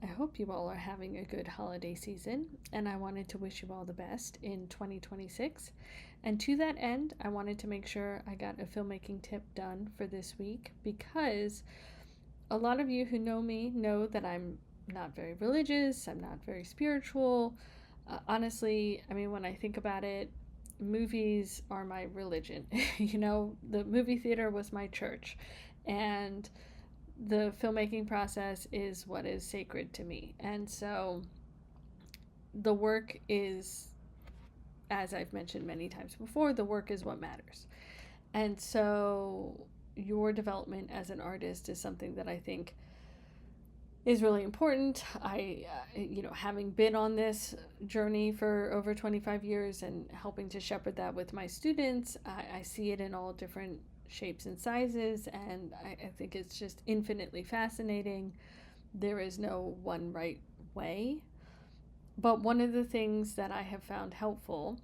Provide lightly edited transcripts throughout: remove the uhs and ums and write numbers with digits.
I hope you all are having a good holiday season, and I wanted to wish you all the best in 2026. And to that end, I wanted to make sure I got a filmmaking tip done for this week because a lot of you who know me know that I'm not very religious, I'm not very spiritual. Honestly, I mean, when I think about it, movies are my religion. The movie theater was my church. And the filmmaking process is what is sacred to me. And so the work is, as I've mentioned many times before, the work is what matters. And so your development as an artist is something that I think is really important. Having been on this journey for over 25 years and helping to shepherd that with my students, I see it in all different shapes and sizes, and I think it's just infinitely fascinating. There is no one right way. But one of the things that I have found helpful,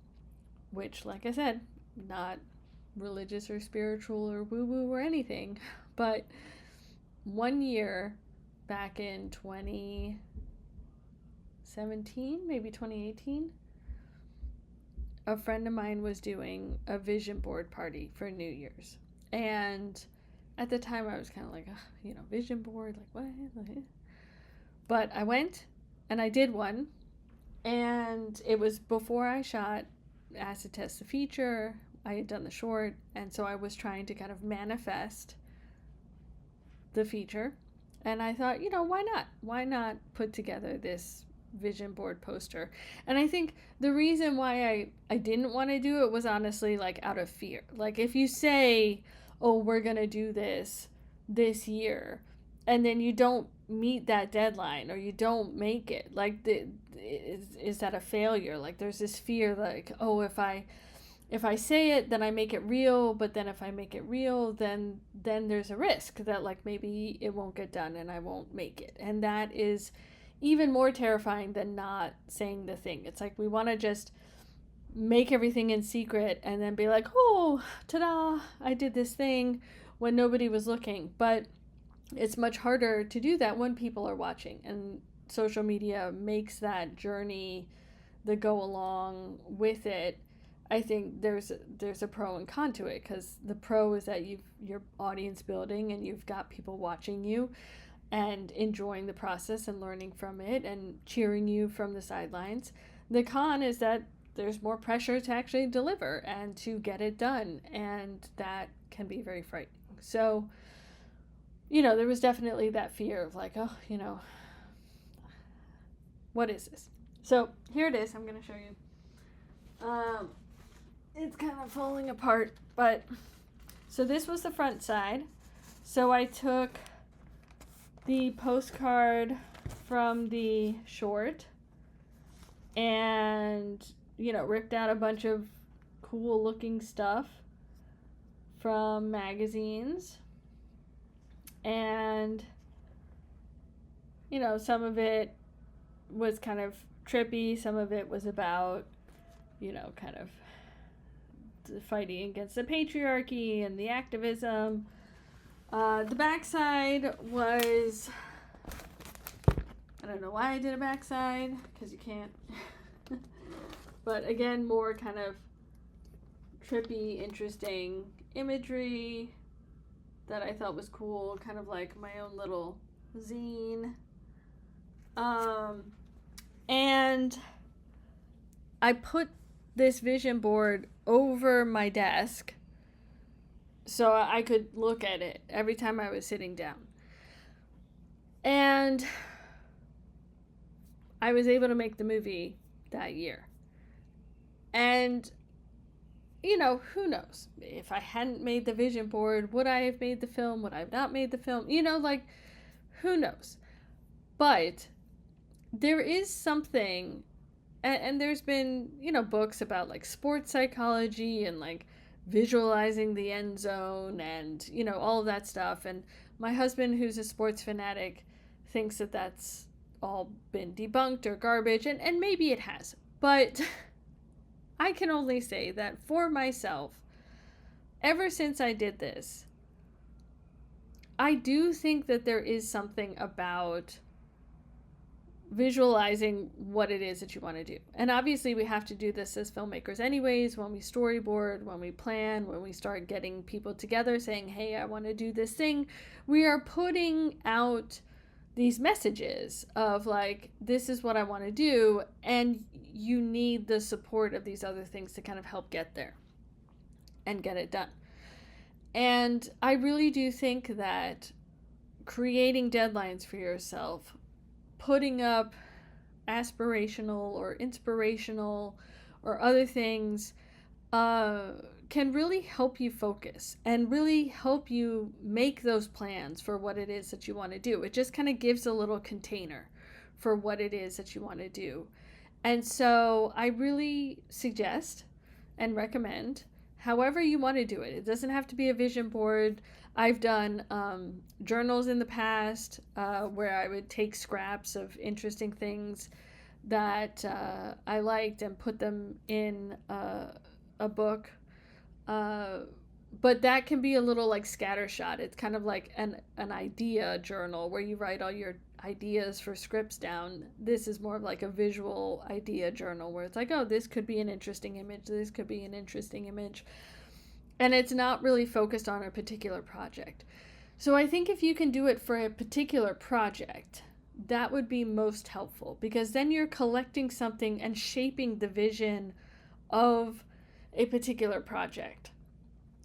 which, like I said, not religious or spiritual or woo woo or anything, but one year back in 2017, maybe 2018, a friend of mine was doing a vision board party for New Year's. And at the time, I was kind of like, vision board, like what? But I went and I did one. And it was before I shot Acid Test the feature. I had done the short. And so I was trying to kind of manifest the feature. And I thought, why not? Why not put together this vision board poster? And I think the reason why I didn't want to do it was honestly like out of fear. Like if you say, oh, we're going to do this year, and then you don't meet that deadline or you don't make it, like is that a failure? Like there's this fear like, oh, if I say it, then I make it real, but then if I make it real, then there's a risk that like maybe it won't get done and I won't make it. And that is even more terrifying than not saying the thing. It's like we want to just make everything in secret and then be like, oh, ta-da, I did this thing when nobody was looking. But it's much harder to do that when people are watching, and social media makes that journey, the go along with it. I think there's a pro and con to it, because the pro is that you're audience building and you've got people watching you and enjoying the process and learning from it and cheering you from the sidelines. The con is that there's more pressure to actually deliver and to get it done, and that can be very frightening. So, there was definitely that fear of like, oh, what is this? So here it is. I'm going to show you. It's kind of falling apart, but so this was the front side. So I took the postcard from the short and, ripped out a bunch of cool looking stuff from magazines. And, some of it was kind of trippy. Some of it was about, kind of fighting against the patriarchy and the activism. The backside was, I don't know why I did a backside, because you can't. But again, more kind of trippy, interesting imagery that I thought was cool, kind of like my own little zine. And I put this vision board over my desk so I could look at it every time I was sitting down. And I was able to make the movie that year. And, who knows? If I hadn't made the vision board, would I have made the film? Would I have not made the film? Who knows? But there is something, and there's been, books about like sports psychology and like visualizing the end zone and, all of that stuff. And my husband, who's a sports fanatic, thinks that that's all been debunked or garbage, and maybe it has. But I can only say that for myself, ever since I did this, I do think that there is something about visualizing what it is that you want to do. And obviously we have to do this as filmmakers anyways, when we storyboard, when we plan, when we start getting people together saying, hey, I want to do this thing, we are putting out these messages of like, this is what I want to do, and you need the support of these other things to kind of help get there and get it done. And I really do think that creating deadlines for yourself, putting up aspirational or inspirational or other things can really help you focus and really help you make those plans for what it is that you want to do. It just kind of gives a little container for what it is that you want to do. And so I really suggest and recommend however you want to do it. It doesn't have to be a vision board. I've done journals in the past where I would take scraps of interesting things that I liked and put them in a book. But that can be a little like scattershot. It's kind of like an idea journal where you write all your ideas for scripts down. This is more of like a visual idea journal where it's like, oh, this could be an interesting image. This could be an interesting image. And it's not really focused on a particular project. So I think if you can do it for a particular project, that would be most helpful, because then you're collecting something and shaping the vision of a particular project.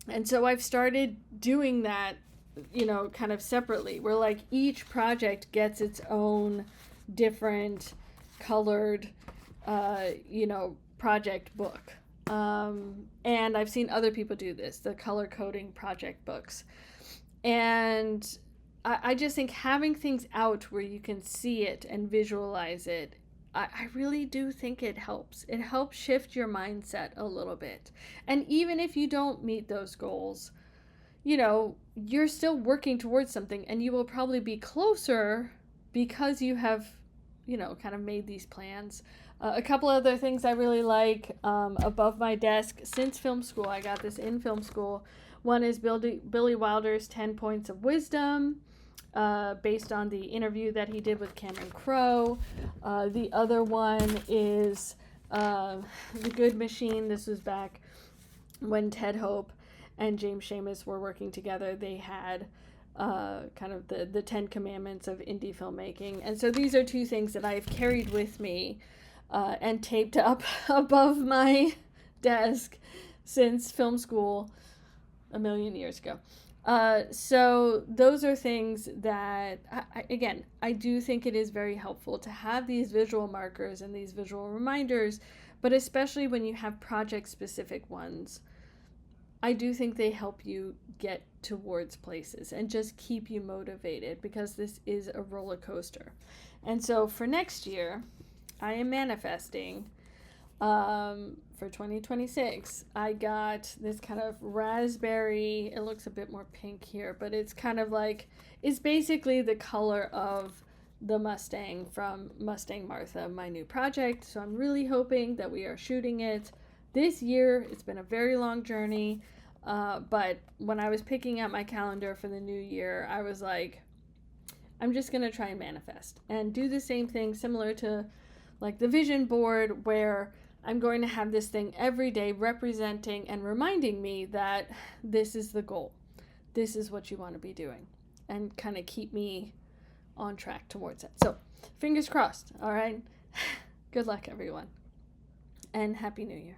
And so I've started doing that, kind of separately, where like each project gets its own different colored, project book. And I've seen other people do this, the color coding project books. And I just think having things out where you can see it and visualize it, I really do think it helps. It helps shift your mindset a little bit. And even if you don't meet those goals, you're still working towards something, and you will probably be closer because you have, kind of made these plans. A couple other things I really like above my desk since film school. I got this in film school. One is Billy Wilder's 10 Points of Wisdom, based on the interview that he did with Cameron Crowe. The other one is The Good Machine. This was back when Ted Hope and James Schamus were working together. They had kind of the 10 Commandments of indie filmmaking. And so these are two things that I've carried with me and taped up above my desk since film school a million years ago. So those are things that, I do think it is very helpful to have these visual markers and these visual reminders, but especially when you have project-specific ones, I do think they help you get towards places and just keep you motivated, because this is a roller coaster. And so for next year, I am manifesting for 2026. I got this kind of raspberry, it looks a bit more pink here, but it's kind of like, it's basically the color of the Mustang from Mustang Martha, my new project. So I'm really hoping that we are shooting it this year. It's been a very long journey, but when I was picking out my calendar for the new year, I was like, I'm just going to try and manifest and do the same thing similar to like the vision board, where I'm going to have this thing every day representing and reminding me that this is the goal. This is what you want to be doing, and kind of keep me on track towards it. So fingers crossed. All right. Good luck, everyone. And Happy New Year.